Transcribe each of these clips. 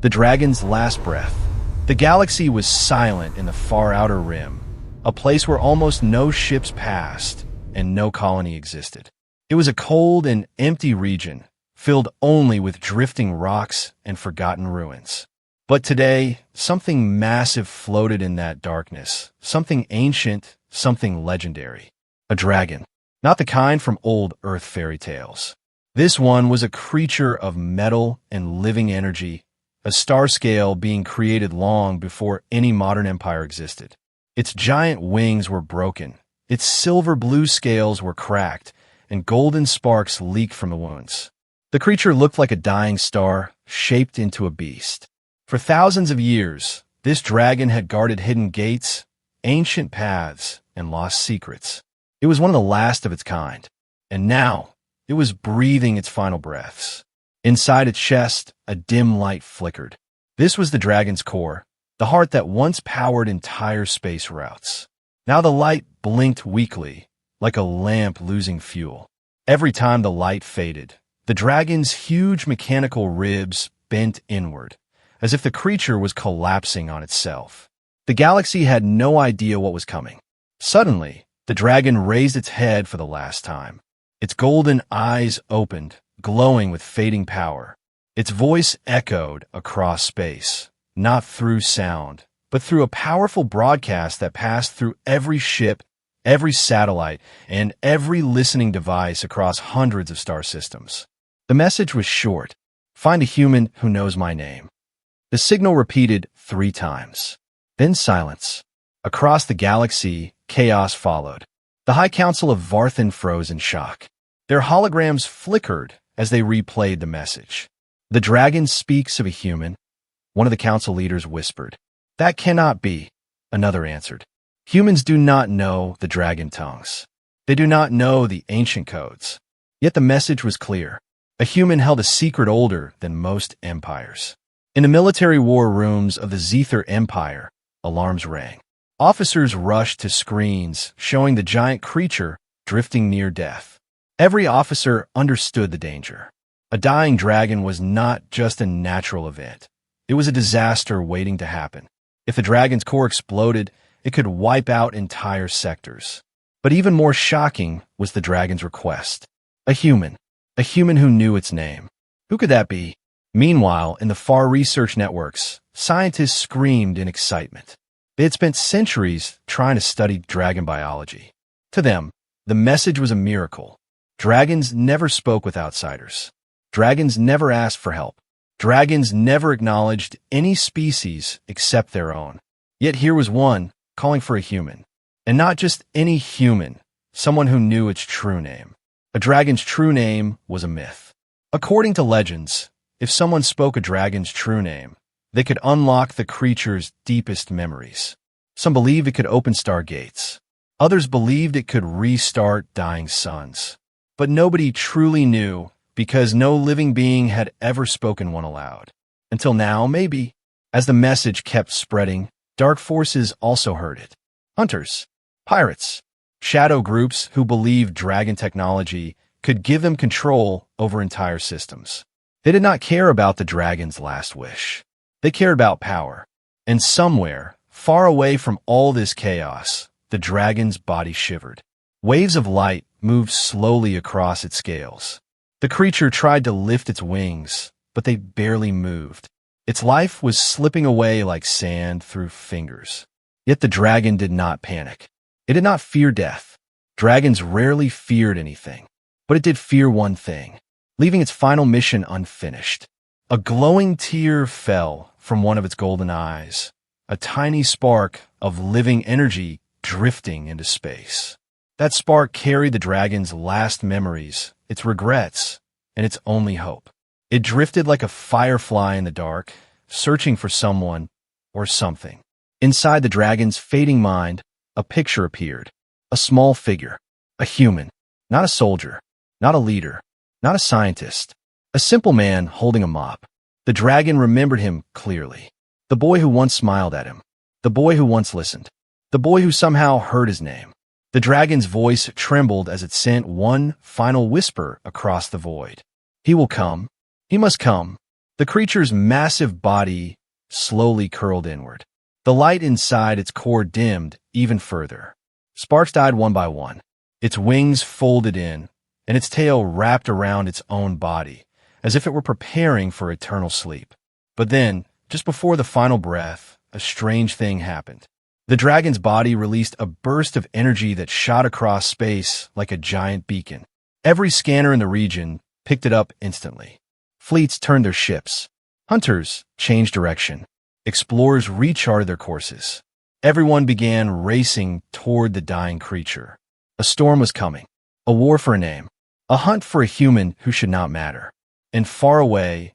The dragon's last breath. The galaxy was silent in the far outer rim, a place where almost no ships passed and no colony existed. It was a cold and empty region, filled only with drifting rocks and forgotten ruins. But today, something massive floated in that darkness, something ancient, something legendary. A dragon. Not the kind from old Earth fairy tales. This one was a creature of metal and living energy, a star scale being created long before any modern empire existed. Its giant wings were broken, its silver blue scales were cracked, and golden sparks leaked from the wounds. The creature looked like a dying star, shaped into a beast. For thousands of years, this dragon had guarded hidden gates, ancient paths, and lost secrets. It was one of the last of its kind, and now it was breathing its final breaths. Inside its chest, a dim light flickered. This was the dragon's core, the heart that once powered entire space routes. Now the light blinked weakly, like a lamp losing fuel. Every time the light faded, the dragon's huge mechanical ribs bent inward, as if the creature was collapsing on itself. The galaxy had no idea what was coming. Suddenly, the dragon raised its head for the last time. Its golden eyes opened, glowing with fading power. Its voice echoed across space, not through sound, but through a powerful broadcast that passed through every ship, every satellite, and every listening device across hundreds of star systems. The message was short: "Find a human who knows my name." The signal repeated 3 times. Then silence. Across the galaxy, chaos followed. The High Council of Varthan froze in shock. Their holograms flickered as they replayed the message. "The dragon speaks of a human," one of the council leaders whispered. "That cannot be," another answered. "Humans do not know the dragon tongues. They do not know the ancient codes." Yet the message was clear. A human held a secret older than most empires. In the military war rooms of the Zether Empire, alarms rang. Officers rushed to screens showing the giant creature drifting near death. Every officer understood the danger. A dying dragon was not just a natural event. It was a disaster waiting to happen. If the dragon's core exploded, it could wipe out entire sectors. But even more shocking was the dragon's request. A human who knew its name. Who could that be? Meanwhile, in the far research networks, scientists screamed in excitement. They had spent centuries trying to study dragon biology. To them, the message was a miracle. Dragons never spoke with outsiders. Dragons never asked for help. Dragons never acknowledged any species except their own. Yet here was one calling for a human. And not just any human, someone who knew its true name. A dragon's true name was a myth. According to legends, if someone spoke a dragon's true name, they could unlock the creature's deepest memories. Some believed it could open stargates. Others believed it could restart dying suns. But nobody truly knew, because no living being had ever spoken one aloud. Until now, maybe. As the message kept spreading, dark forces also heard it. Hunters, pirates, shadow groups who believed dragon technology could give them control over entire systems. They did not care about the dragon's last wish. They cared about power. And somewhere, far away from all this chaos, the dragon's body shivered. Waves of light moved slowly across its scales. The creature tried to lift its wings, but they barely moved. Its life was slipping away like sand through fingers. Yet the dragon did not panic. It did not fear death. Dragons rarely feared anything. But it did fear one thing, leaving its final mission unfinished. A glowing tear fell from one of its golden eyes, a tiny spark of living energy drifting into space. That spark carried the dragon's last memories, its regrets, and its only hope. It drifted like a firefly in the dark, searching for someone or something. Inside the dragon's fading mind, a picture appeared. A small figure. A human. Not a soldier. Not a leader. Not a scientist. A simple man holding a mop. The dragon remembered him clearly. The boy who once smiled at him. The boy who once listened. The boy who somehow heard his name. The dragon's voice trembled as it sent one final whisper across the void. He will come. He must come. The creature's massive body slowly curled inward. The light inside its core dimmed even further. Sparks died one by one. Its wings folded in, and its tail wrapped around its own body, as if it were preparing for eternal sleep. But then, just before the final breath, a strange thing happened. The dragon's body released a burst of energy that shot across space like a giant beacon. Every scanner in the region picked it up instantly. Fleets turned their ships. Hunters changed direction. Explorers recharted their courses. Everyone began racing toward the dying creature. A storm was coming. A war for a name. A hunt for a human who should not matter. And far away,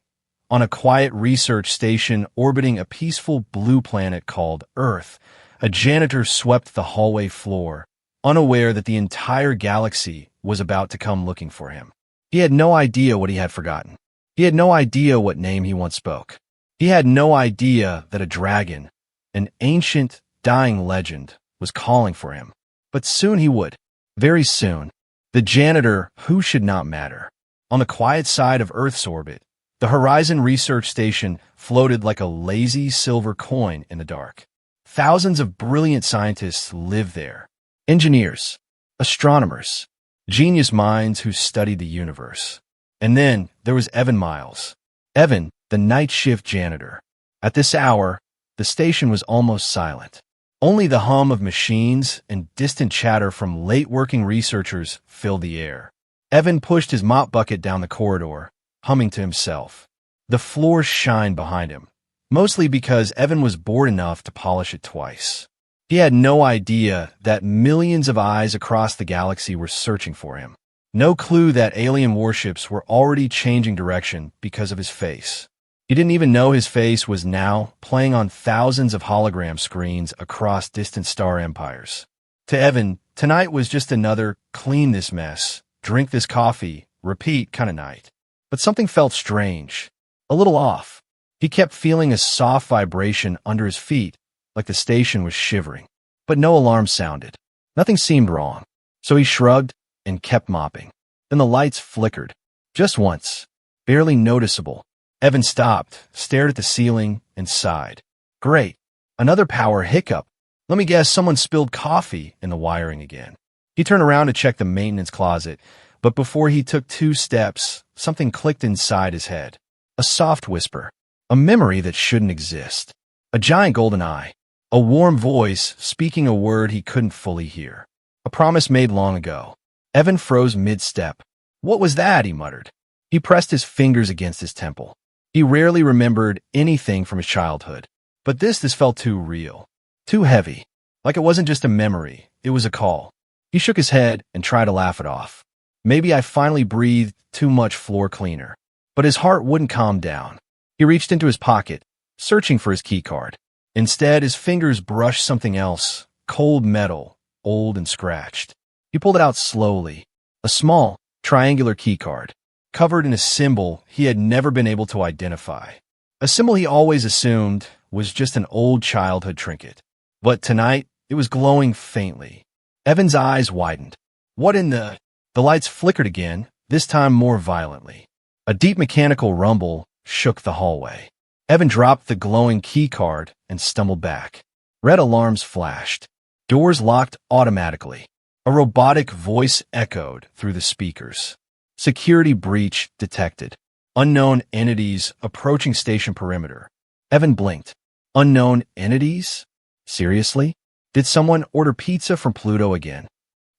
on a quiet research station orbiting a peaceful blue planet called Earth, a janitor swept the hallway floor, unaware that the entire galaxy was about to come looking for him. He had no idea what he had forgotten. He had no idea what name he once spoke. He had no idea that a dragon, an ancient, dying legend, was calling for him. But soon he would. Very soon. The janitor who should not matter. On the quiet side of Earth's orbit, the Horizon Research Station floated like a lazy silver coin in the dark. Thousands of brilliant scientists lived there. Engineers, astronomers, genius minds who studied the universe. And then there was Evan Miles. Evan, the night shift janitor. At this hour, the station was almost silent. Only the hum of machines and distant chatter from late-working researchers filled the air. Evan pushed his mop bucket down the corridor, humming to himself. The floor shined behind him, mostly because Evan was bored enough to polish it twice. He had no idea that millions of eyes across the galaxy were searching for him. No clue that alien warships were already changing direction because of his face. He didn't even know his face was now playing on thousands of hologram screens across distant star empires. To Evan, tonight was just another clean this mess, drink this coffee, repeat kind of night. But something felt strange, a little off. He kept feeling a soft vibration under his feet, like the station was shivering. But no alarm sounded. Nothing seemed wrong. So he shrugged and kept mopping. Then the lights flickered. Just once. Barely noticeable. Evan stopped, stared at the ceiling, and sighed. Great. Another power hiccup. Let me guess someone spilled coffee in the wiring again. He turned around to check the maintenance closet, but before he took 2 steps, something clicked inside his head. A soft whisper. A memory that shouldn't exist. A giant golden eye. A warm voice speaking a word he couldn't fully hear. A promise made long ago. Evan froze mid-step. What was that? He muttered. He pressed his fingers against his temple. He rarely remembered anything from his childhood. But this felt too real. Too heavy. Like it wasn't just a memory, it was a call. He shook his head and tried to laugh it off. Maybe I finally breathed too much floor cleaner. But his heart wouldn't calm down. He reached into his pocket, searching for his keycard. Instead, his fingers brushed something else, cold metal, old and scratched. He pulled it out slowly. A small, triangular keycard, covered in a symbol he had never been able to identify. A symbol he always assumed was just an old childhood trinket. But tonight, it was glowing faintly. Evan's eyes widened. What in the... The lights flickered again, this time more violently. A deep mechanical rumble shook the hallway. Evan dropped the glowing keycard and stumbled back. Red alarms flashed. Doors locked automatically. A robotic voice echoed through the speakers. Security breach detected. Unknown entities approaching station perimeter. Evan blinked. Unknown entities? Seriously? Did someone order pizza from Pluto again?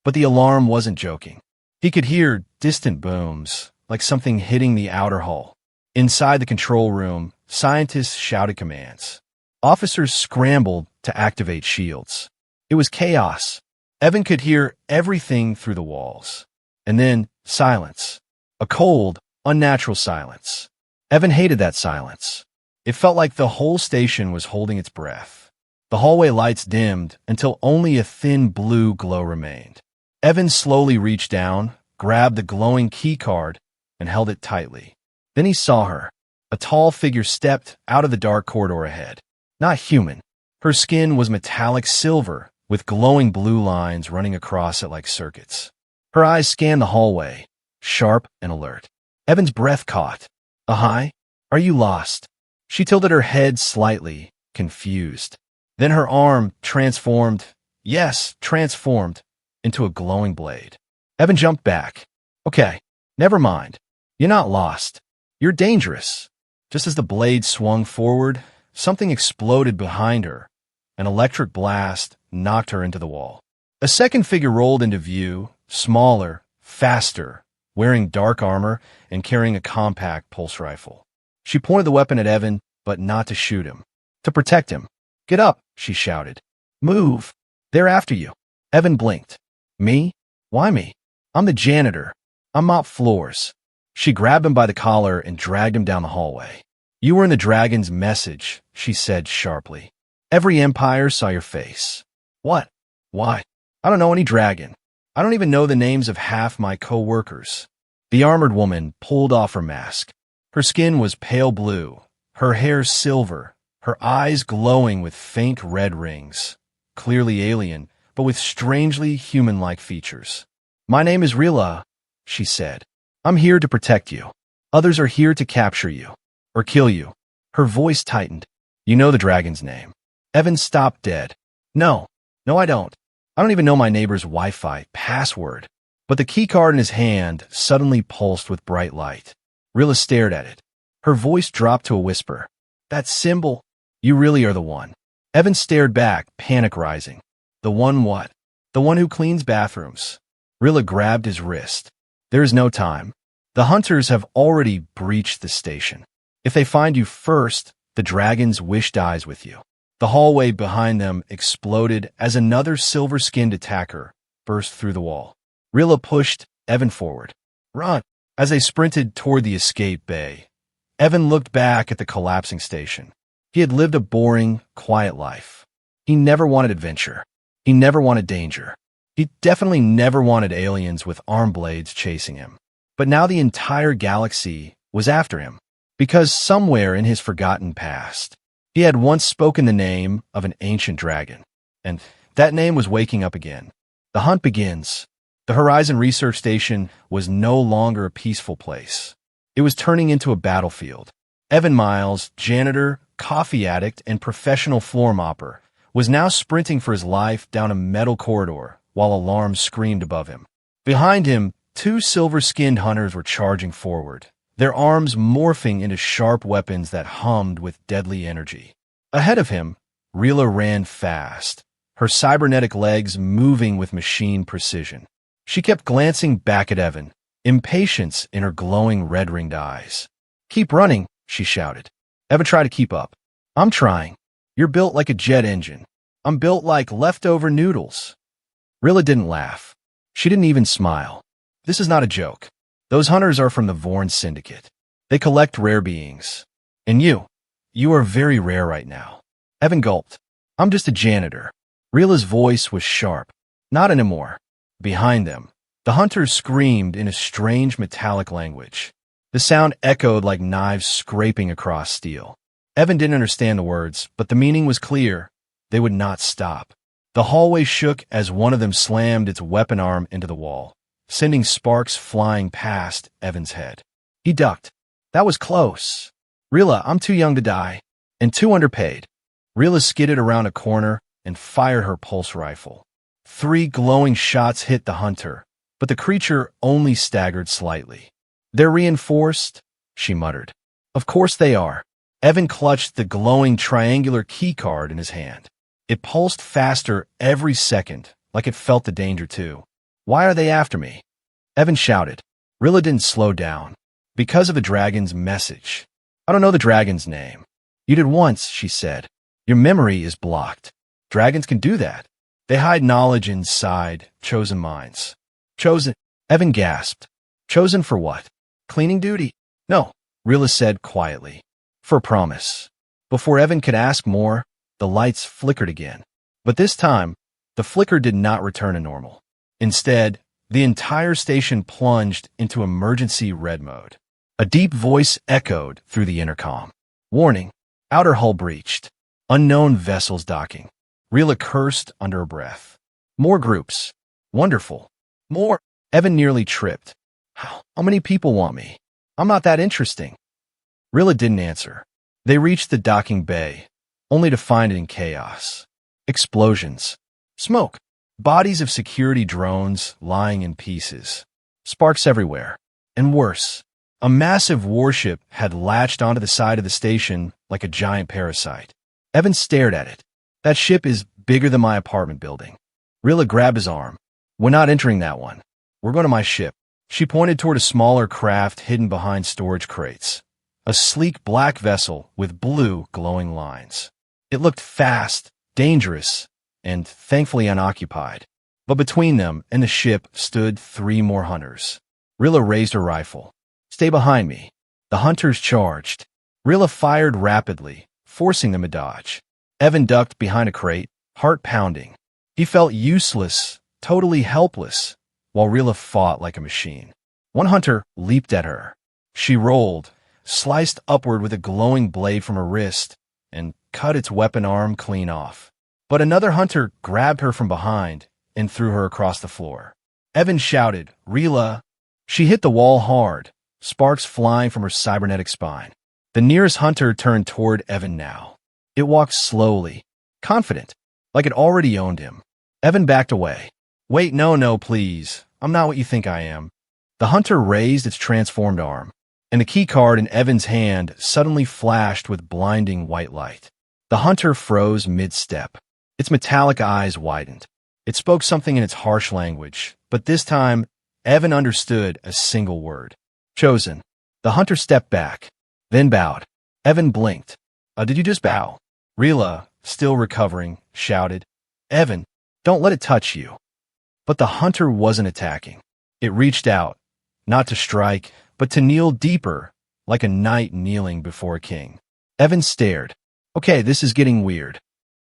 But the alarm wasn't joking. He could hear distant booms, like something hitting the outer hull. Inside the control room, scientists shouted commands. Officers scrambled to activate shields. It was chaos. Evan could hear everything through the walls. And then, silence. A cold, unnatural silence. Evan hated that silence. It felt like the whole station was holding its breath. The hallway lights dimmed until only a thin blue glow remained. Evan slowly reached down, grabbed the glowing keycard, and held it tightly. Then he saw her. A tall figure stepped out of the dark corridor ahead. Not human. Her skin was metallic silver, with glowing blue lines running across it like circuits. Her eyes scanned the hallway, sharp and alert. Evan's breath caught. A high, Are you lost? She tilted her head slightly, confused. Then her arm transformed, yes, transformed, into a glowing blade. Evan jumped back. Okay, never mind. You're not lost. You're dangerous. Just as the blade swung forward, something exploded behind her. An electric blast knocked her into the wall. A second figure rolled into view, smaller, faster, wearing dark armor and carrying a compact pulse rifle. She pointed the weapon at Evan, but not to shoot him. To protect him. Get up, she shouted. Move. They're after you. Evan blinked. Me? Why me? I'm the janitor. I mop floors. She grabbed him by the collar and dragged him down the hallway. You were in the dragon's message, she said sharply. Every empire saw your face. What? Why? I don't know any dragon. I don't even know the names of half my co-workers. The armored woman pulled off her mask. Her skin was pale blue, her hair silver, her eyes glowing with faint red rings. Clearly alien, but with strangely human-like features. My name is Rila, she said. I'm here to protect you. Others are here to capture you. Or kill you. Her voice tightened. You know the dragon's name. Evan stopped dead. No, I don't. I don't even know my neighbor's Wi-Fi password. But the keycard in his hand suddenly pulsed with bright light. Rilla stared at it. Her voice dropped to a whisper. That symbol? You really are the one. Evan stared back, panic rising. The one what? The one who cleans bathrooms. Rilla grabbed his wrist. There is no time. The hunters have already breached the station. If they find you first, the dragon's wish dies with you. The hallway behind them exploded as another silver-skinned attacker burst through the wall. Rilla pushed Evan forward. Run! As they sprinted toward the escape bay, Evan looked back at the collapsing station. He had lived a boring, quiet life. He never wanted adventure. He never wanted danger. He definitely never wanted aliens with arm blades chasing him. But now the entire galaxy was after him, because somewhere in his forgotten past, he had once spoken the name of an ancient dragon, and that name was waking up again. The hunt begins. The Horizon Research Station was no longer a peaceful place. It was turning into a battlefield. Evan Miles, janitor, coffee addict, and professional floor mopper, was now sprinting for his life down a metal corridor while alarms screamed above him. Behind him, two silver-skinned hunters were charging forward, their arms morphing into sharp weapons that hummed with deadly energy. Ahead of him, Rila ran fast, her cybernetic legs moving with machine precision. She kept glancing back at Evan, impatience in her glowing red-ringed eyes. Keep running, she shouted. Evan tried to keep up. I'm trying. You're built like a jet engine. I'm built like leftover noodles. Rilla didn't laugh. She didn't even smile. This is not a joke. Those hunters are from the Vorn Syndicate. They collect rare beings. And you are very rare right now. Evan gulped. I'm just a janitor. Rilla's voice was sharp. Not anymore. Behind them, the hunters screamed in a strange metallic language. The sound echoed like knives scraping across steel. Evan didn't understand the words, but the meaning was clear. They would not stop. The hallway shook as one of them slammed its weapon arm into the wall, sending sparks flying past Evan's head. He ducked. That was close. Rilla, I'm too young to die, and too underpaid. Rilla skidded around a corner and fired her pulse rifle. 3 glowing shots hit the hunter, but the creature only staggered slightly. They're reinforced, she muttered. Of course they are. Evan clutched the glowing triangular keycard in his hand. It pulsed faster every second, like it felt the danger too. Why are they after me? Evan shouted. Rilla didn't slow down. Because of the dragon's message. I don't know the dragon's name. You did once, she said. Your memory is blocked. Dragons can do that. They hide knowledge inside chosen minds. Chosen? Evan gasped. Chosen for what? Cleaning duty? No, Rilla said quietly. For a promise. Before Evan could ask more, the lights flickered again. But this time, the flicker did not return to normal. Instead, the entire station plunged into emergency red mode. A deep voice echoed through the intercom. Warning, outer hull breached. Unknown vessels docking. Rilla cursed under her breath. More groups. Wonderful. More. Evan nearly tripped. How many people want me? I'm not that interesting. Rilla didn't answer. They reached the docking bay, only to find it in chaos. Explosions. Smoke. Bodies of security drones lying in pieces. Sparks everywhere. And worse, a massive warship had latched onto the side of the station like a giant parasite. Evan stared at it. That ship is bigger than my apartment building. Rilla grabbed his arm. We're not entering that one. We're going to my ship. She pointed toward a smaller craft hidden behind storage crates. A sleek black vessel with blue, glowing lines. It looked fast, dangerous, and thankfully unoccupied. But between them and the ship stood 3 more hunters. Rilla raised her rifle. Stay behind me. The hunters charged. Rilla fired rapidly, forcing them to dodge. Evan ducked behind a crate, heart pounding. He felt useless, totally helpless, while Rilla fought like a machine. One hunter leaped at her. She rolled, sliced upward with a glowing blade from her wrist, and cut its weapon arm clean off. But another hunter grabbed her from behind and threw her across the floor. Evan shouted, "Rilla!" She hit the wall hard, sparks flying from her cybernetic spine. The nearest hunter turned toward Evan now. It walked slowly, confident, like it already owned him. Evan backed away. "Wait, no, please. I'm not what you think I am." The hunter raised its transformed arm, and the key card in Evan's hand suddenly flashed with blinding white light. The hunter froze mid-step. Its metallic eyes widened. It spoke something in its harsh language, but this time, Evan understood a single word. Chosen. The hunter stepped back, then bowed. Evan blinked. Did you just bow?" Rilla, still recovering, shouted. "Evan, don't let it touch you." But the hunter wasn't attacking. It reached out, not to strike, but to kneel deeper, like a knight kneeling before a king. Evan stared. Okay, this is getting weird.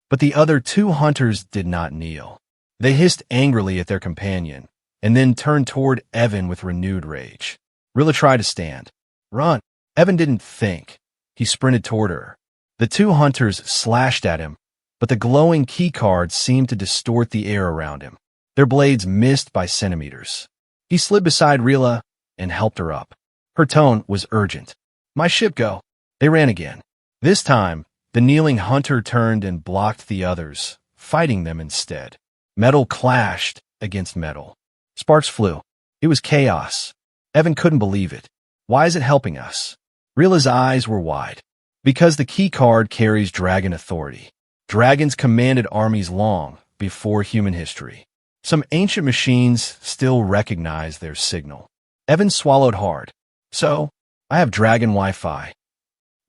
But the other 2 hunters did not kneel. They hissed angrily at their companion, and then turned toward Evan with renewed rage. Rilla tried to stand. "Run!" Evan didn't think. He sprinted toward her. The 2 hunters slashed at him, but the glowing keycard seemed to distort the air around him. Their blades missed by centimeters. He slid beside Rilla and helped her up. Her tone was urgent. "My ship, go." They ran again. This time, the kneeling hunter turned and blocked the others, fighting them instead. Metal clashed against metal. Sparks flew. It was chaos. Evan couldn't believe it. Why is it helping us? Rilla's eyes were wide. Because the key card carries dragon authority. Dragons commanded armies long before human history. Some ancient machines still recognize their signal. Evan swallowed hard. "So, I have dragon Wi-Fi."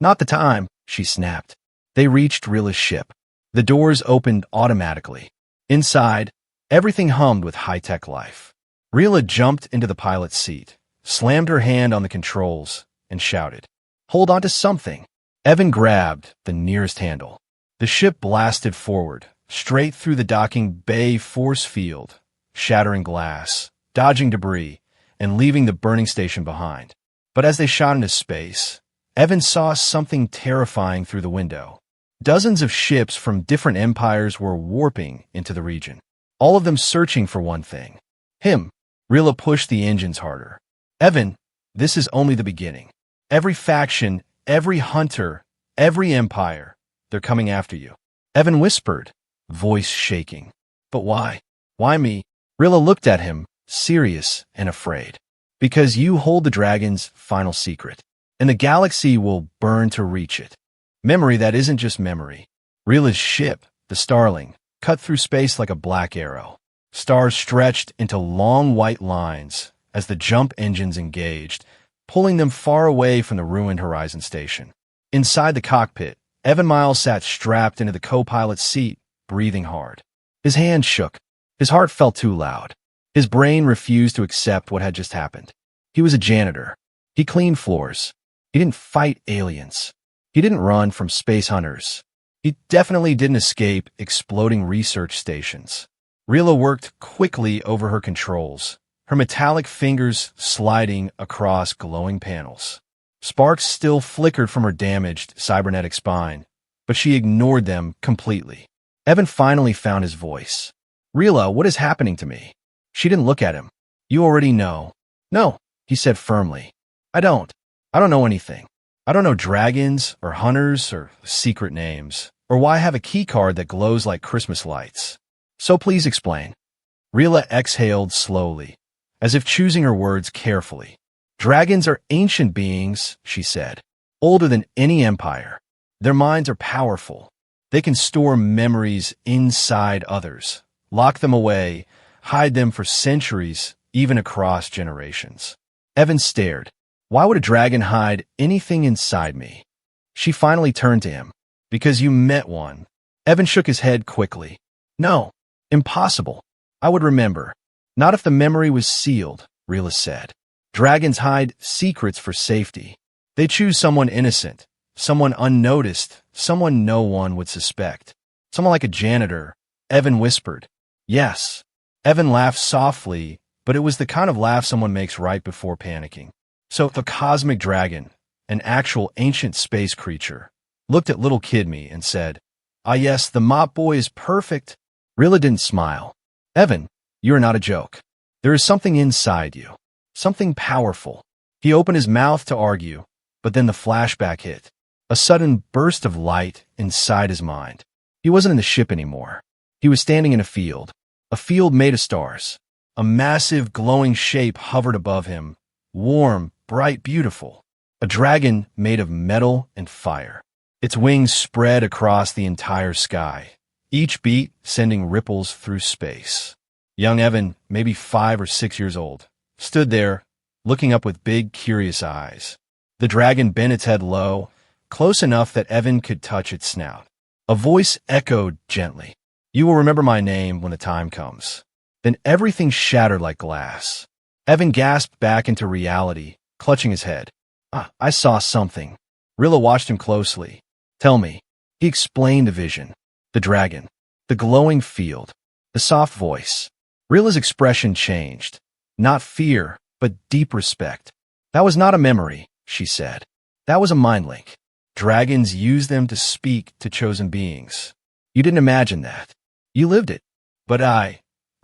"Not the time," she snapped. They reached Rilla's ship. The doors opened automatically. Inside, everything hummed with high-tech life. Rilla jumped into the pilot's seat, slammed her hand on the controls, and shouted, "Hold on to something." Evan grabbed the nearest handle. The ship blasted forward, straight through the docking bay force field, shattering glass, dodging debris, and leaving the burning station behind. But as they shot into space, Evan saw something terrifying through the window. Dozens of ships from different empires were warping into the region, all of them searching for one thing. Him. Rilla pushed the engines harder. "Evan, this is only the beginning. Every faction, every hunter, every empire, they're coming after you." Evan whispered, voice shaking. "But why? Why me?" Rilla looked at him, serious and afraid. "Because you hold the dragon's final secret, and the galaxy will burn to reach it. Memory that isn't just memory." Rilla's ship, the Starling, cut through space like a black arrow. Stars stretched into long white lines as the jump engines engaged, pulling them far away from the ruined Horizon Station. Inside the cockpit, Evan Miles sat strapped into the co-pilot's seat, breathing hard. His hands shook. His heart felt too loud. His brain refused to accept what had just happened. He was a janitor. He cleaned floors. He didn't fight aliens. He didn't run from space hunters. He definitely didn't escape exploding research stations. Rilla worked quickly over her controls, her metallic fingers sliding across glowing panels. Sparks still flickered from her damaged cybernetic spine, but she ignored them completely. Evan finally found his voice. "Rilla, what is happening to me?" She didn't look at him. "You already know." "No," he said firmly. I don't know anything." I don't know dragons or hunters or secret names, or why I have a key card that glows like Christmas lights. So please explain. Rila exhaled slowly, as if choosing her words carefully. Dragons are ancient beings, she said, older than any empire. Their minds are powerful. They can store memories inside others, lock them away, hide them for centuries, even across generations. Evan stared. Why would a dragon hide anything inside me? She finally turned to him. Because you met one. Evan shook his head quickly. No, impossible. I would remember. Not if the memory was sealed, Rila said. Dragons hide secrets for safety. They choose someone innocent, someone unnoticed, someone no one would suspect. Someone like a janitor, Evan whispered. Yes. Evan laughed softly, but it was the kind of laugh someone makes right before panicking. So the cosmic dragon, an actual ancient space creature, looked at little kid me and said, "Ah yes, the mop boy is perfect." Rilla didn't smile. Evan, you are not a joke. There is something inside you. Something powerful. He opened his mouth to argue, but then the flashback hit. A sudden burst of light inside his mind. He wasn't in the ship anymore. He was standing in a field made of stars. A massive glowing shape hovered above him, warm, bright, beautiful. A dragon made of metal and fire. Its wings spread across the entire sky, each beat sending ripples through space. Young Evan, maybe 5 or 6 years old, stood there, looking up with big, curious eyes. The dragon bent its head low, close enough that Evan could touch its snout. A voice echoed gently. "You will remember my name when the time comes." Then everything shattered like glass. Evan gasped back into reality, clutching his head. I saw something." Rilla watched him closely. "Tell me." He explained the vision. The dragon. The glowing field. The soft voice. Rilla's expression changed. Not fear, but deep respect. "That was not a memory," she said. "That was a mind link. Dragons use them to speak to chosen beings. You didn't imagine that. You lived it. But I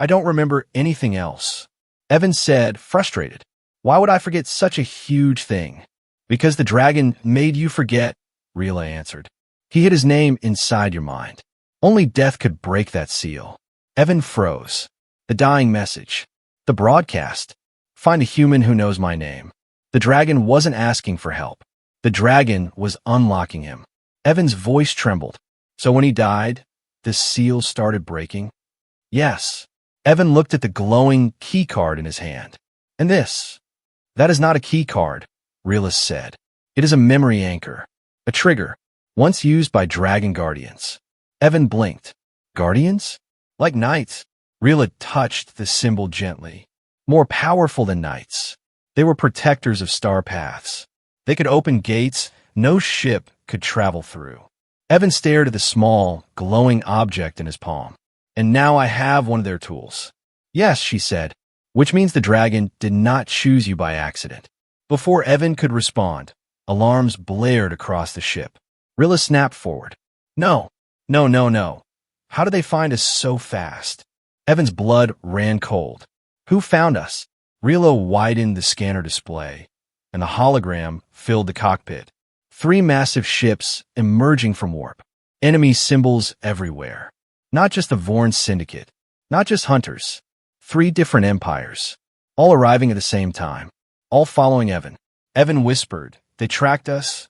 don't remember anything else." Evan said, frustrated. "Why would I forget such a huge thing?" "Because the dragon made you forget," Rila answered. "He hid his name inside your mind. Only death could break that seal." Evan froze. The dying message. The broadcast. "Find a human who knows my name." The dragon wasn't asking for help. The dragon was unlocking him. Evan's voice trembled. "So when he died, the seal started breaking?" "Yes." Evan looked at the glowing key card in his hand. "And this?" "That is not a key card," Realist said. "It is a memory anchor. A trigger, once used by dragon guardians." Evan blinked. "Guardians? Like knights?" Rila touched the symbol gently. "More powerful than knights. They were protectors of star paths. They could open gates no ship could travel through." Evan stared at the small, glowing object in his palm. "And now I have one of their tools." "Yes," she said, "which means the dragon did not choose you by accident." Before Evan could respond, alarms blared across the ship. Rilla snapped forward. No. How did they find us so fast?" Evan's blood ran cold. "Who found us?" Rilla widened the scanner display, and the hologram filled the cockpit. 3 massive ships emerging from warp. Enemy symbols everywhere. Not just the Vorn Syndicate. Not just hunters. 3 different empires. All arriving at the same time. All following Evan. Evan whispered, "They tracked us?"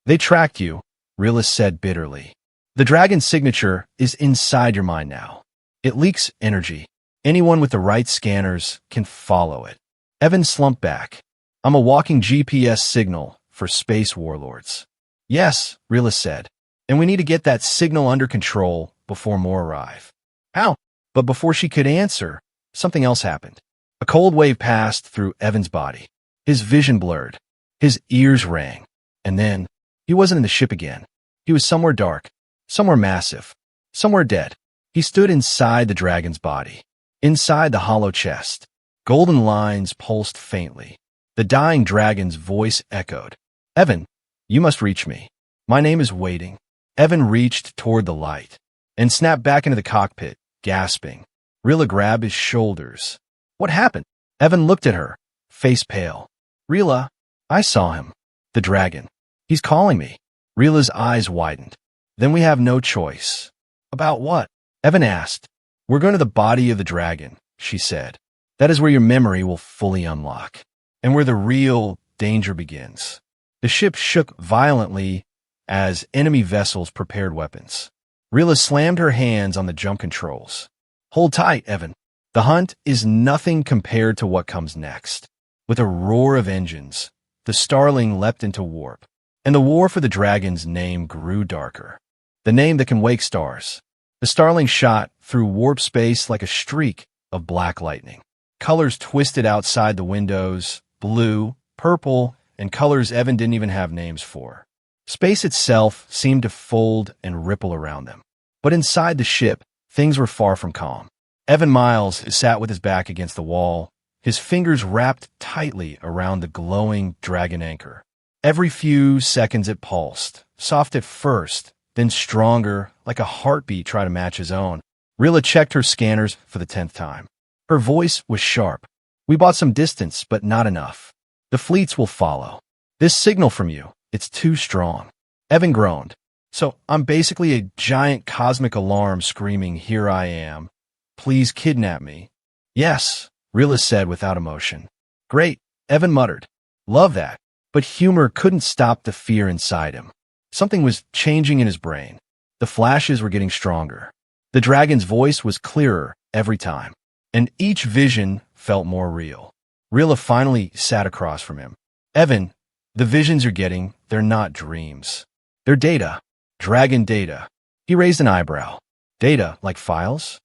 "They tracked you," Rilla said bitterly. "The dragon's signature is inside your mind now. It leaks energy. Anyone with the right scanners can follow it." Evan slumped back. "I'm a walking GPS signal for space warlords." "Yes," Rilla said. "And we need to get that signal under control before more arrive." "How?" But before she could answer, something else happened. A cold wave passed through Evan's body. His vision blurred. His ears rang. And then, he wasn't in the ship again. He was somewhere dark, somewhere massive, somewhere dead. He stood inside the dragon's body, inside the hollow chest. Golden lines pulsed faintly. The dying dragon's voice echoed. "Evan, you must reach me. My name is waiting." Evan reached toward the light and snapped back into the cockpit, gasping. Rilla grabbed his shoulders. "What happened?" Evan looked at her, face pale. "Rilla, I saw him. The dragon. He's calling me. Rila's eyes widened. Then we have no choice. About what? Evan asked. We're going to the body of the dragon, she said. That is where your memory will fully unlock, and where the real danger begins. The ship shook violently as enemy vessels prepared weapons. Rila slammed her hands on the jump controls. Hold tight, Evan. The hunt is nothing compared to what comes next. With a roar of engines, the Starling leapt into warp, and the war for the dragon's name grew darker. The name that can wake stars. The Starling shot through warp space like a streak of black lightning. Colors twisted outside the windows, blue, purple, and colors Evan didn't even have names for. Space itself seemed to fold and ripple around them. But inside the ship, things were far from calm. Evan Miles sat with his back against the wall, his fingers wrapped tightly around the glowing dragon anchor. Every few seconds it pulsed, soft at first, then stronger, like a heartbeat trying to match his own. Rila checked her scanners for the 10th time. Her voice was sharp. We bought some distance, but not enough. The fleets will follow. This signal from you, it's too strong. Evan groaned. So I'm basically a giant cosmic alarm screaming, here I am. Please kidnap me. Yes, Rila said without emotion. Great, Evan muttered. Love that. But humor couldn't stop the fear inside him. Something was changing in his brain. The flashes were getting stronger. The dragon's voice was clearer every time, and each vision felt more real. Rila finally sat across from him. Evan, the visions you're getting, they're not dreams. They're data. Dragon data. He raised an eyebrow. Data, like files?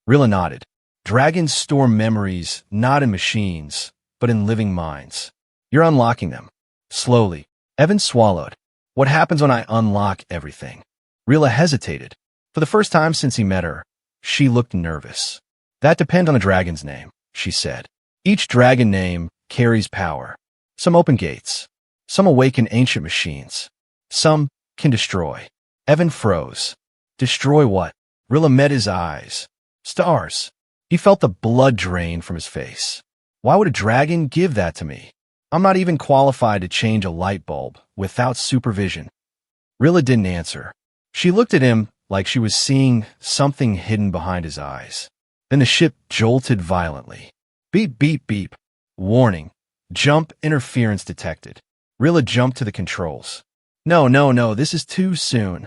Rila nodded. Dragons store memories not in machines, but in living minds. You're unlocking them. Slowly. Evan swallowed. What happens when I unlock everything? Rila hesitated. For the first time since he met her, she looked nervous. That depends on the dragon's name, she said. Each dragon name carries power. Some open gates. Some awaken ancient machines. Some can destroy. Evan froze. Destroy what? Rila met his eyes. Stars. He felt the blood drain from his face. Why would a dragon give that to me? I'm not even qualified to change a light bulb without supervision. Rila didn't answer. She looked at him like she was seeing something hidden behind his eyes. Then the ship jolted violently. Beep, beep, beep. Warning. Jump interference detected. Rila jumped to the controls. No, this is too soon.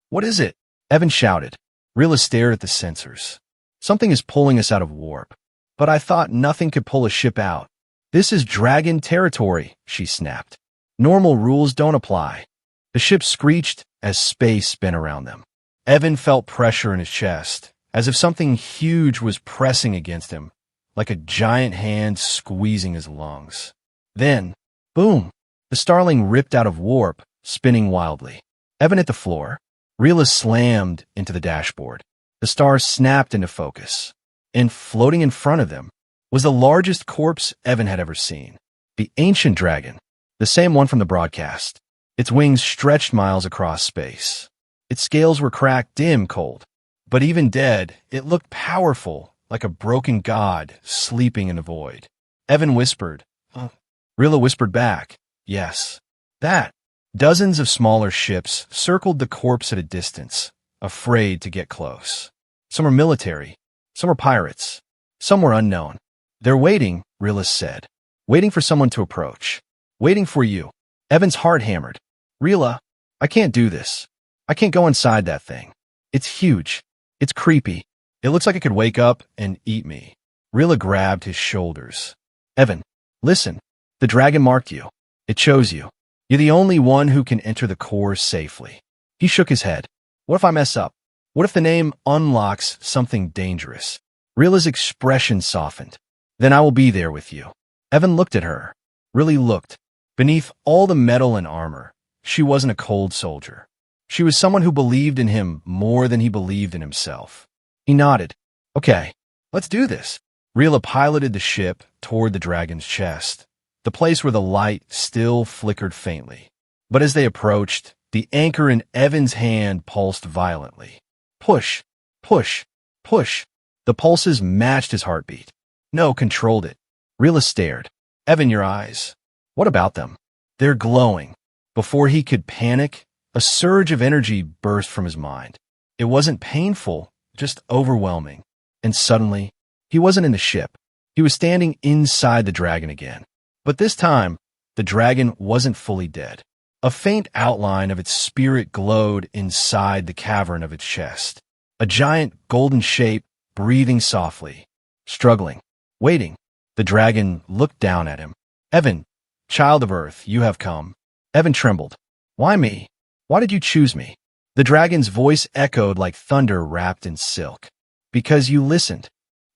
What is it? Evan shouted. Rila stared at the sensors. Something is pulling us out of warp. But I thought nothing could pull a ship out. This is dragon territory, she snapped. Normal rules don't apply. The ship screeched as space spun around them. Evan felt pressure in his chest, as if something huge was pressing against him, like a giant hand squeezing his lungs. Then, boom, the Starling ripped out of warp, spinning wildly. Evan hit the floor. Rila slammed into the dashboard. The stars snapped into focus. And floating in front of them was the largest corpse Evan had ever seen. The ancient dragon, the same one from the broadcast. Its wings stretched miles across space. Its scales were cracked, dim, cold. But even dead, it looked powerful, like a broken god sleeping in the void. Evan whispered. Rila whispered back. Yes. That. Dozens of smaller ships circled the corpse at a distance, afraid to get close. Some were military. Some were pirates. Some were unknown. They're waiting, Rila said. Waiting for someone to approach. Waiting for you. Evan's heart hammered. Rila, I can't do this. I can't go inside that thing. It's huge. It's creepy. It looks like it could wake up and eat me. Rila grabbed his shoulders. Evan, listen. The dragon marked you. It chose you. You're the only one who can enter the core safely. He shook his head. What if I mess up? What if the name unlocks something dangerous? Rila's expression softened. Then I will be there with you. Evan looked at her. Really looked. Beneath all the metal and armor, she wasn't a cold soldier. She was someone who believed in him more than he believed in himself. He nodded. Okay, let's do this. Rila piloted the ship toward the dragon's chest, the place where the light still flickered faintly. But as they approached, the anchor in Evan's hand pulsed violently. Push, push, push. The pulses matched his heartbeat. No, controlled it. Rila stared. Evan, your eyes. What about them? They're glowing. Before he could panic, a surge of energy burst from his mind. It wasn't painful, just overwhelming. And suddenly, he wasn't in the ship. He was standing inside the dragon again. But this time, the dragon wasn't fully dead. A faint outline of its spirit glowed inside the cavern of its chest. A giant golden shape, breathing softly, struggling, waiting. The dragon looked down at him. "Evan, child of Earth, you have come." Evan trembled. "Why me? Why did you choose me?" The dragon's voice echoed like thunder wrapped in silk. "Because you listened."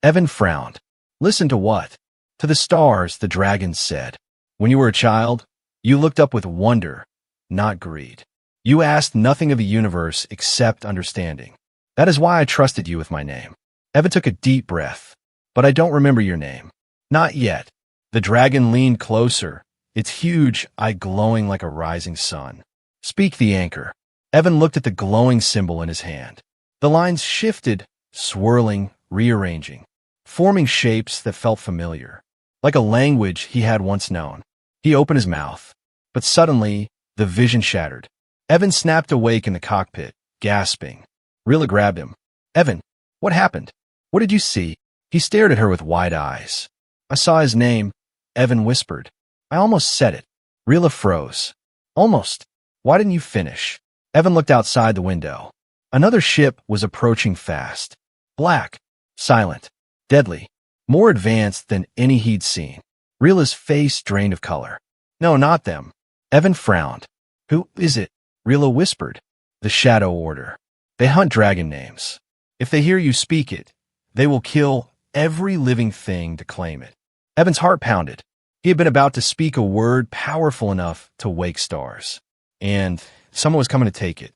Evan frowned. "Listen to what?" "To the stars," the dragon said. "When you were a child, you looked up with wonder, not greed. You asked nothing of the universe except understanding. That is why I trusted you with my name." Evan took a deep breath. "But I don't remember your name." "Not yet." The dragon leaned closer, its huge eye glowing like a rising sun. "Speak the anchor." Evan looked at the glowing symbol in his hand. The lines shifted, swirling, rearranging, forming shapes that felt familiar, like a language he had once known. He opened his mouth, but suddenly the vision shattered. Evan snapped awake in the cockpit, gasping. Rilla grabbed him. "Evan, what happened? What did you see?" He stared at her with wide eyes. "I saw his name," Evan whispered. "I almost said it." Rilla froze. "Almost? Why didn't you finish?" Evan looked outside the window. Another ship was approaching fast. Black, silent, deadly, more advanced than any he'd seen. Rilla's face drained of color. "No, not them." Evan frowned. "Who is it?" Rilla whispered. "The Shadow Order. They hunt dragon names. If they hear you speak it, they will kill every living thing to claim it." Evan's heart pounded. He had been about to speak a word powerful enough to wake stars. And someone was coming to take it.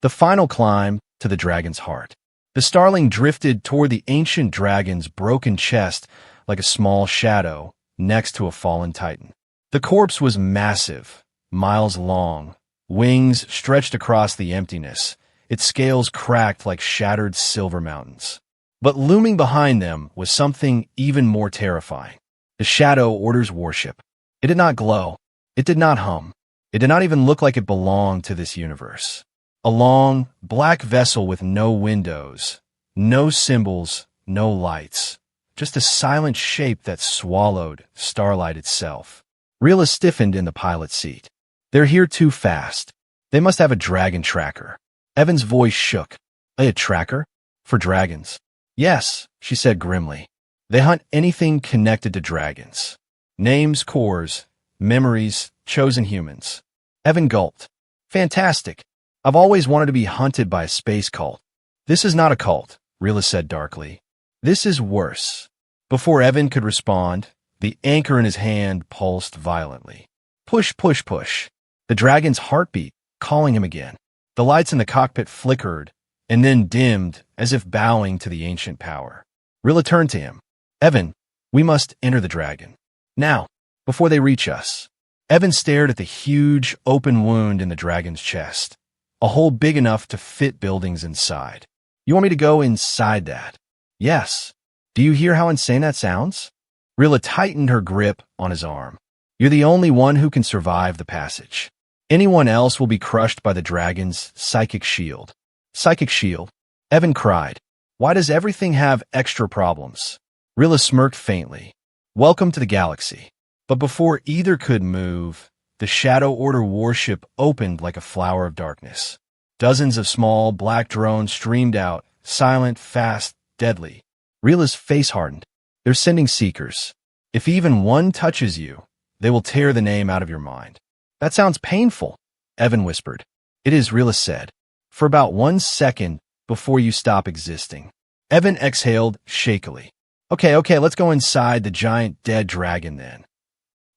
The final climb to the dragon's heart. The starling drifted toward the ancient dragon's broken chest like a small shadow next to a fallen titan. The corpse was massive, miles long, wings stretched across the emptiness, its scales cracked like shattered silver mountains. But looming behind them was something even more terrifying. The Shadow Order's warship. It did not glow. It did not hum. It did not even look like it belonged to this universe. A long, black vessel with no windows, no symbols, no lights. Just a silent shape that swallowed starlight itself. Rilla stiffened in the pilot's seat. "They're here too fast. They must have a dragon tracker." Evan's voice shook. "A tracker? For dragons?" "Yes," she said grimly. "They hunt anything connected to dragons. Names, cores, memories, chosen humans." Evan gulped. "Fantastic. I've always wanted to be hunted by a space cult." "This is not a cult," Rilla said darkly. "This is worse." Before Evan could respond, the anchor in his hand pulsed violently. Push, push, push. The dragon's heartbeat, calling him again. The lights in the cockpit flickered, and then dimmed as if bowing to the ancient power. Rilla turned to him. "Evan, we must enter the dragon. Now, before they reach us." Evan stared at the huge, open wound in the dragon's chest, a hole big enough to fit buildings inside. "You want me to go inside that?" "Yes." "Do you hear how insane that sounds?" Rilla tightened her grip on his arm. "You're the only one who can survive the passage. Anyone else will be crushed by the dragon's psychic shield." "Psychic shield?" Evan cried. "Why does everything have extra problems?" Rilla smirked faintly. "Welcome to the galaxy." But before either could move, the Shadow Order warship opened like a flower of darkness. Dozens of small, black drones streamed out, silent, fast, deadly. Rilla's face hardened. "They're sending seekers. If even one touches you, they will tear the name out of your mind." "That sounds painful," Evan whispered. "It is," Rilla said. "For about 1 second before you stop existing." Evan exhaled shakily. Okay, let's go inside the giant dead dragon then."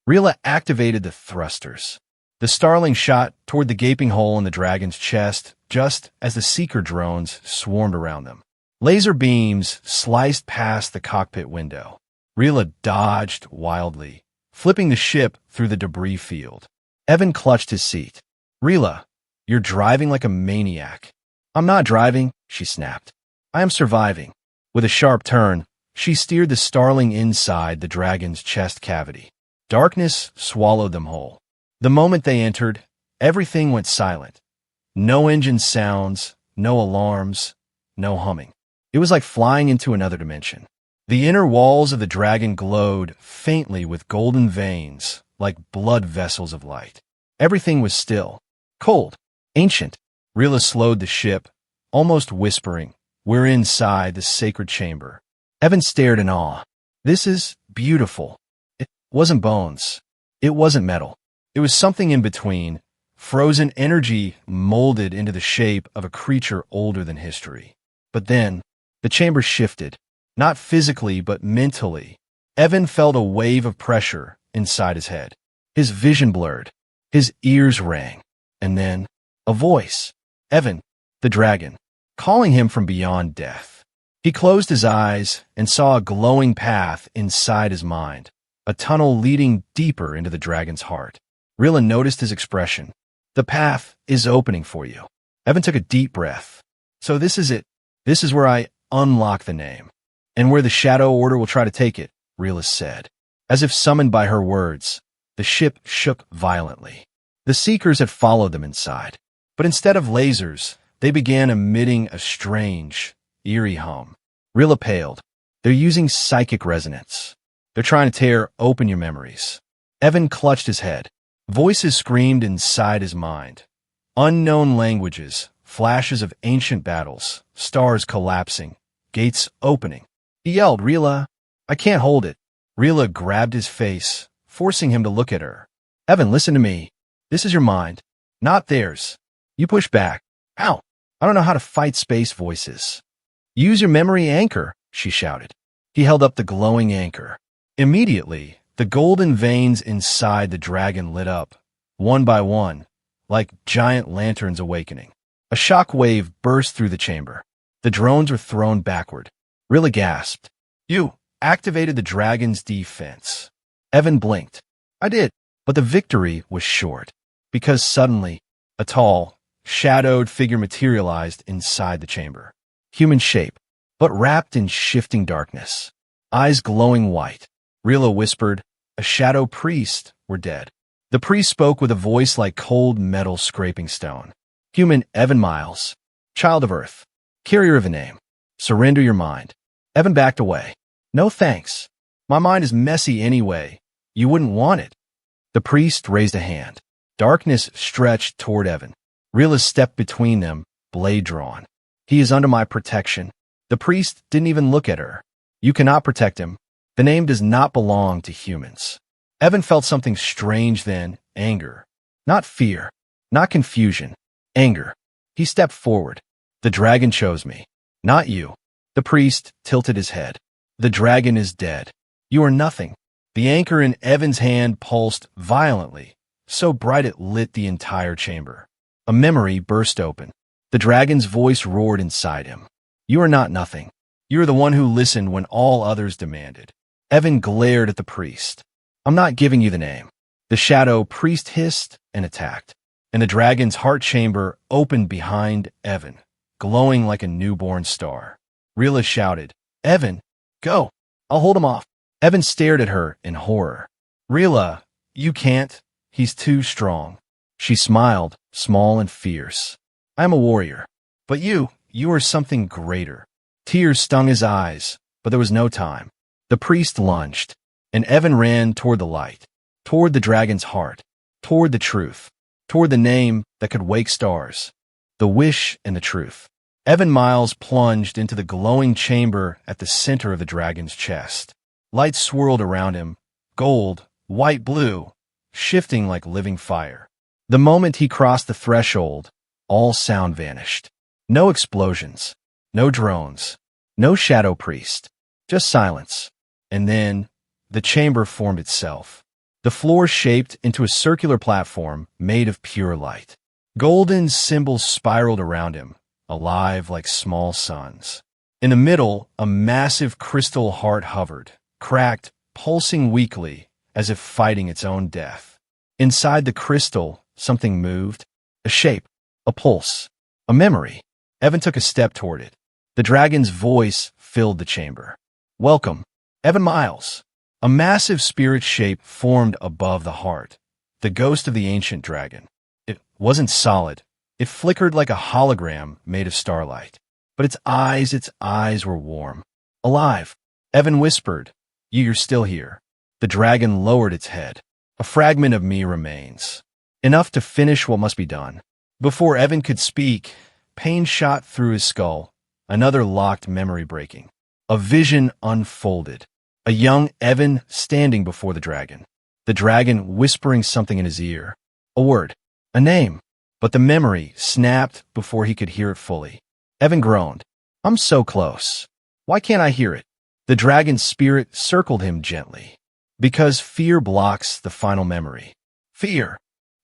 Rilla activated the thrusters. The starling shot toward the gaping hole in the dragon's chest just as the seeker drones swarmed around them. Laser beams sliced past the cockpit window. Rilla dodged wildly, flipping the ship through the debris field. Evan clutched his seat. "Rilla, you're driving like a maniac." "I'm not driving," she snapped. "I am surviving." With a sharp turn, she steered the starling inside the dragon's chest cavity. Darkness swallowed them whole. The moment they entered, everything went silent. No engine sounds, no alarms, no humming. It was like flying into another dimension. The inner walls of the dragon glowed faintly with golden veins, like blood vessels of light. Everything was still, cold, ancient. Rilla slowed the ship, almost whispering, "We're inside the sacred chamber." Evan stared in awe. "This is beautiful." It wasn't bones. It wasn't metal. It was something in between, frozen energy molded into the shape of a creature older than history. But then, the chamber shifted, not physically but mentally. Evan felt a wave of pressure inside his head. His vision blurred. His ears rang. And then, a voice. Evan, the dragon, calling him from beyond death. He closed his eyes and saw a glowing path inside his mind, a tunnel leading deeper into the dragon's heart. Rilla noticed his expression. "The path is opening for you." Evan took a deep breath. "So this is it. This is where I unlock the name. And where the Shadow Order will try to take it," Rilla said. As if summoned by her words, the ship shook violently. The Seekers had followed them inside. But instead of lasers, they began emitting a strange, eerie hum. Rilla paled. "They're using psychic resonance. They're trying to tear open your memories." Evan clutched his head. Voices screamed inside his mind. Unknown languages, flashes of ancient battles, stars collapsing, gates opening. He yelled, "Rilla, I can't hold it." Rilla grabbed his face, forcing him to look at her. "Evan, listen to me. This is your mind, not theirs." You push back. "How? I don't know how to fight space voices." "Use your memory anchor," she shouted. He held up the glowing anchor. Immediately, the golden veins inside the dragon lit up, one by one, like giant lanterns awakening. A shock wave burst through the chamber. The drones were thrown backward. Rilla gasped. "You activated the dragon's defense." Evan blinked. "I did." But the victory was short, because suddenly, a tall, shadowed figure materialized inside the chamber. Human shape, but wrapped in shifting darkness. Eyes glowing white. Rilla whispered, "A shadow priest, we're dead." The priest spoke with a voice like cold metal scraping stone. "Human Evan Miles, child of Earth, carrier of a name. Surrender your mind." Evan backed away. "No thanks. My mind is messy anyway. You wouldn't want it." The priest raised a hand. Darkness stretched toward Evan. Rilla stepped between them, blade drawn. "He is under my protection." The priest didn't even look at her. "You cannot protect him. The name does not belong to humans." Evan felt something strange then, anger. Not fear, not confusion, anger. He stepped forward. "The dragon chose me, not you." The priest tilted his head. "The dragon is dead. You are nothing." The anchor in Evan's hand pulsed violently, so bright it lit the entire chamber. A memory burst open. The dragon's voice roared inside him. "You are not nothing. You are the one who listened when all others demanded." Evan glared at the priest. "I'm not giving you the name." The shadow priest hissed and attacked, and the dragon's heart chamber opened behind Evan, glowing like a newborn star. Rilla shouted, "Evan, go. I'll hold him off." Evan stared at her in horror. "Rilla, you can't. He's too strong." She smiled, small and fierce. "I am a warrior. But you are something greater." Tears stung his eyes, but there was no time. The priest lunged, and Evan ran toward the light, toward the dragon's heart, toward the truth, toward the name that could wake stars. The wish and the truth. Evan Miles plunged into the glowing chamber at the center of the dragon's chest. Light swirled around him, gold, white, blue, shifting like living fire. The moment he crossed the threshold, all sound vanished. No explosions, no drones, no shadow priest, just silence. And then, the chamber formed itself. The floor shaped into a circular platform made of pure light. Golden symbols spiraled around him, alive like small suns. In the middle, a massive crystal heart hovered, cracked, pulsing weakly, as if fighting its own death. Inside the crystal, something moved. A shape, a pulse, a memory. Evan took a step toward it. The dragon's voice filled the chamber. "Welcome, Evan Miles." A massive spirit shape formed above the heart, the ghost of the ancient dragon. It wasn't solid. It flickered like a hologram made of starlight. But its eyes were warm. Alive. Evan whispered, "You're still here." The dragon lowered its head. "A fragment of me remains. Enough to finish what must be done." Before Evan could speak, pain shot through his skull, another locked memory breaking. A vision unfolded. A young Evan standing before the dragon whispering something in his ear. A word, a name. But the memory snapped before he could hear it fully. Evan groaned. "I'm so close. Why can't I hear it?" The dragon's spirit circled him gently. "Because fear blocks the final memory." "Fear?"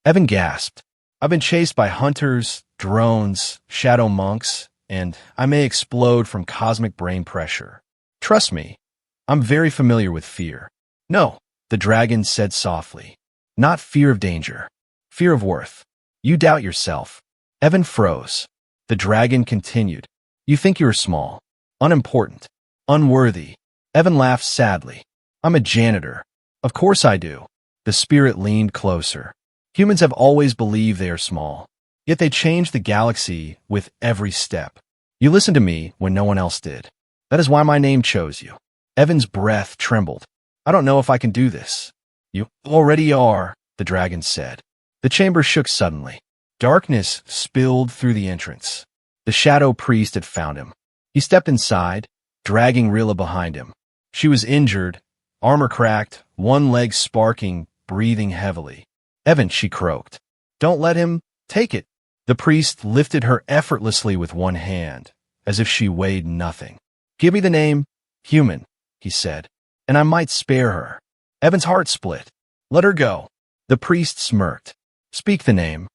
Evan gasped. "I've been chased by hunters, drones, shadow monks, and I may explode from cosmic brain pressure. Trust me, I'm very familiar with fear." "No," the dragon said softly. "Not fear of danger. Fear of worth. You doubt yourself." Evan froze. The dragon continued. "You think you're small, unimportant, unworthy." Evan laughed sadly. "I'm a janitor. Of course I do." The spirit leaned closer. "Humans have always believed they are small, yet they change the galaxy with every step. You listened to me when no one else did. That is why my name chose you." Evan's breath trembled. "I don't know if I can do this." "You already are," the dragon said. The chamber shook suddenly. Darkness spilled through the entrance. The shadow priest had found him. He stepped inside, dragging Rilla behind him. She was injured, armor cracked, one leg sparking, breathing heavily. "Evan," she croaked. "Don't let him take it." The priest lifted her effortlessly with one hand, as if she weighed nothing. "Give me the name, human," he said, "and I might spare her." Evan's heart split. "Let her go." The priest smirked. "Speak the name."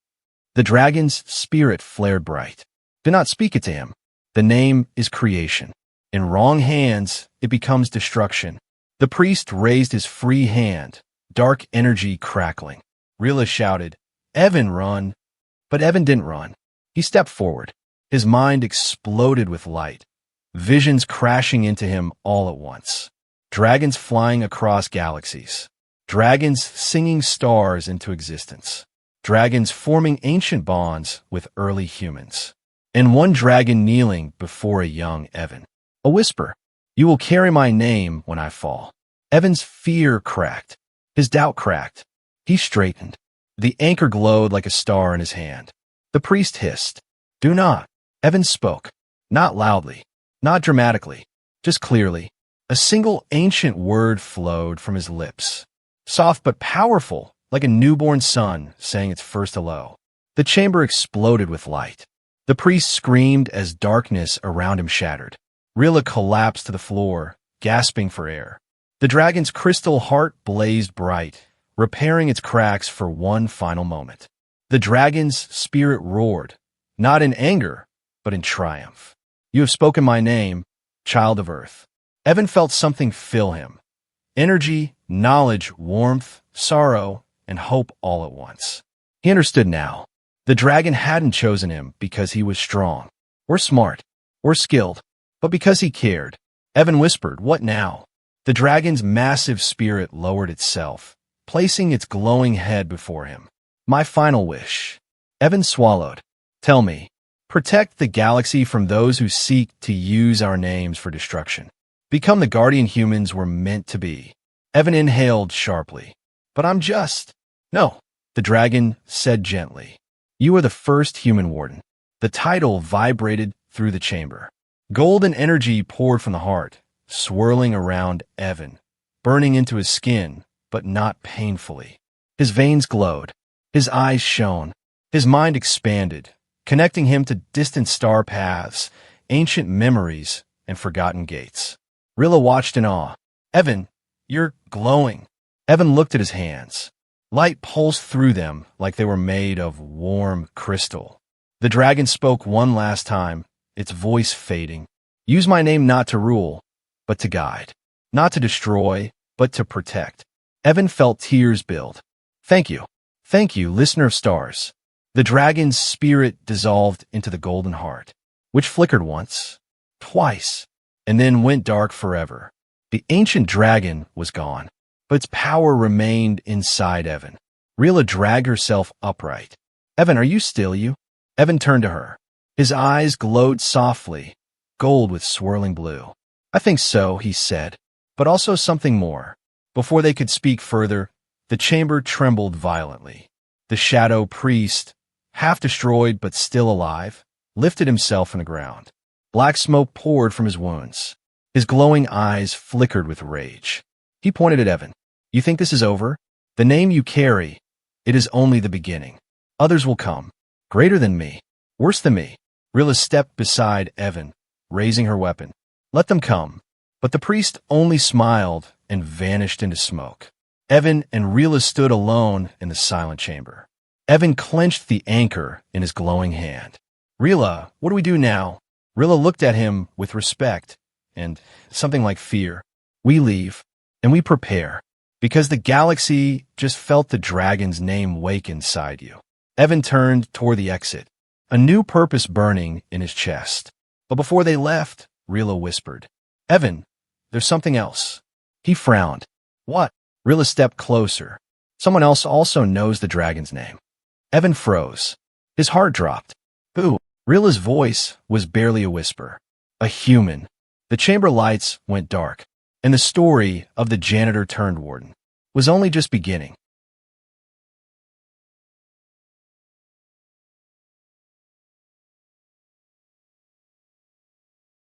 The dragon's spirit flared bright. "Do not speak it to him. The name is creation. In wrong hands, it becomes destruction." The priest raised his free hand, dark energy crackling. Rilla shouted, "Evan, run!" But Evan didn't run. He stepped forward. His mind exploded with light, visions crashing into him all at once. Dragons flying across galaxies. Dragons singing stars into existence. Dragons forming ancient bonds with early humans. And one dragon kneeling before a young Evan. A whisper, "You will carry my name when I fall." Evan's fear cracked. His doubt cracked. He straightened. The anchor glowed like a star in his hand. The priest hissed, "Do not." Evan spoke. Not loudly, not dramatically, just clearly. A single ancient word flowed from his lips. Soft but powerful, like a newborn sun saying its first hello. The chamber exploded with light. The priest screamed as darkness around him shattered. Rilla collapsed to the floor, gasping for air. The dragon's crystal heart blazed bright, repairing its cracks for one final moment. The dragon's spirit roared, not in anger, but in triumph. "You have spoken my name, child of Earth." Evan felt something fill him. Energy, knowledge, warmth, sorrow, and hope all at once. He understood now. The dragon hadn't chosen him because he was strong, or smart, or skilled, but because he cared. Evan whispered, "What now?" The dragon's massive spirit lowered itself, placing its glowing head before him. "My final wish." Evan swallowed. "Tell me. Protect the galaxy from those who seek to use our names for destruction. Become the guardian humans we're meant to be." Evan inhaled sharply. "But I'm just—" "No," the dragon said gently. "You are the first human warden." The title vibrated through the chamber. Golden energy poured from the heart, swirling around Evan, burning into his skin, but not painfully. His veins glowed. His eyes shone. His mind expanded, connecting him to distant star paths, ancient memories, and forgotten gates. Rilla watched in awe. "Evan, you're glowing." Evan looked at his hands. Light pulsed through them like they were made of warm crystal. The dragon spoke one last time, its voice fading. "Use my name not to rule, but to guide. Not to destroy, but to protect." Evan felt tears build. "Thank you. Thank you, listener of stars." The dragon's spirit dissolved into the golden heart, which flickered once, twice, and then went dark forever. The ancient dragon was gone, but its power remained inside Evan. Rilla dragged herself upright. Evan, are you still you? Evan turned to her. His eyes glowed softly, gold with swirling blue. I think so, he said, but also something more. Before they could speak further, the chamber trembled violently. The shadow priest, half destroyed but still alive, lifted himself from the ground. Black smoke poured from his wounds. His glowing eyes flickered with rage. He pointed at Evan. You think this is over? The name you carry, it is only the beginning. Others will come, greater than me, worse than me. Rilla stepped beside Evan, raising her weapon. Let them come. But the priest only smiled and vanished into smoke. Evan and Rilla stood alone in the silent chamber. Evan clenched the anchor in his glowing hand. Rilla, what do we do now? Rilla looked at him with respect and something like fear. We leave, and we prepare, because the galaxy just felt the dragon's name wake inside you. Evan turned toward the exit, a new purpose burning in his chest. But before they left, Rilla whispered, Evan, there's something else. He frowned. What? Rilla stepped closer. Someone else also knows the dragon's name. Evan froze. His heart dropped. Who? Rilla's voice was barely a whisper. A human. The chamber lights went dark, and the story of the janitor turned warden was only just beginning.